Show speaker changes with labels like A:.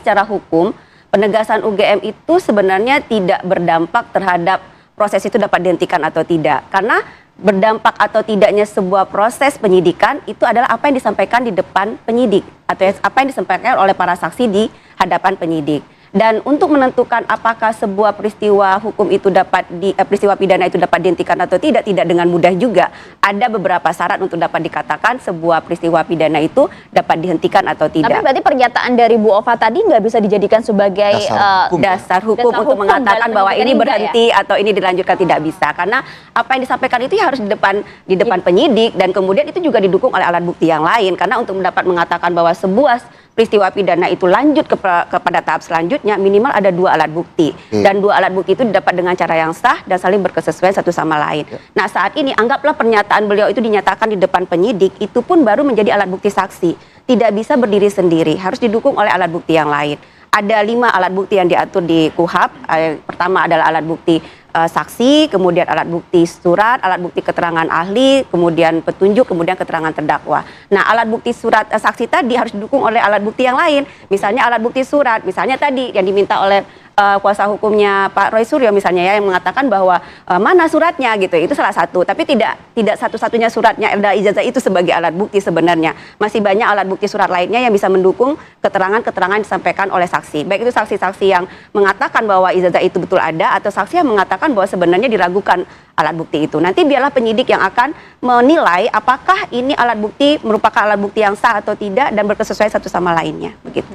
A: Secara hukum, penegasan UGM itu sebenarnya tidak berdampak terhadap proses itu dapat dihentikan atau tidak. Karena berdampak atau tidaknya sebuah proses penyidikan itu adalah apa yang disampaikan di depan penyidik atau apa yang disampaikan oleh para saksi di hadapan penyidik. Dan untuk menentukan apakah sebuah peristiwa hukum itu peristiwa pidana itu dapat dihentikan atau tidak dengan mudah juga. Ada beberapa syarat untuk dapat dikatakan sebuah peristiwa pidana itu dapat dihentikan atau tidak.
B: Tapi berarti pernyataan dari Bu Ova tadi nggak bisa dijadikan sebagai
A: dasar hukum untuk mengatakan bahwa ini berhenti atau ini dilanjutkan, tidak bisa. Karena apa yang disampaikan itu harus di depan penyidik, dan kemudian itu juga didukung oleh alat bukti yang lain. Karena untuk mendapat mengatakan bahwa sebuah peristiwa pidana itu lanjut kepada tahap selanjutnya, minimal ada 2 alat bukti. Dan 2 alat bukti itu didapat dengan cara yang sah dan saling berkesesuaian satu sama lain. Nah, saat ini anggaplah pernyataan beliau itu dinyatakan di depan penyidik, itu pun baru menjadi alat bukti saksi. Tidak bisa berdiri sendiri, harus didukung oleh alat bukti yang lain. Ada 5 alat bukti yang diatur di KUHP. Pertama adalah alat bukti saksi, kemudian alat bukti surat, alat bukti keterangan ahli, kemudian petunjuk, kemudian keterangan terdakwa. Nah, alat bukti surat saksi tadi harus didukung oleh alat bukti yang lain. Misalnya alat bukti surat, misalnya tadi yang diminta oleh kuasa hukumnya Pak Roy Suryo misalnya ya, yang mengatakan bahwa mana suratnya gitu. Itu salah satu, tapi tidak satu-satunya suratnya ada ijazah itu sebagai alat bukti sebenarnya. Masih banyak alat bukti surat lainnya yang bisa mendukung keterangan-keterangan yang disampaikan oleh saksi. Baik itu saksi-saksi yang mengatakan bahwa ijazah itu betul ada, atau saksi yang mengatakan bahwa sebenarnya diragukan alat bukti itu. Nanti biarlah penyidik yang akan menilai apakah ini alat bukti merupakan alat bukti yang sah atau tidak dan berkesesuaian satu sama lainnya. Begitu.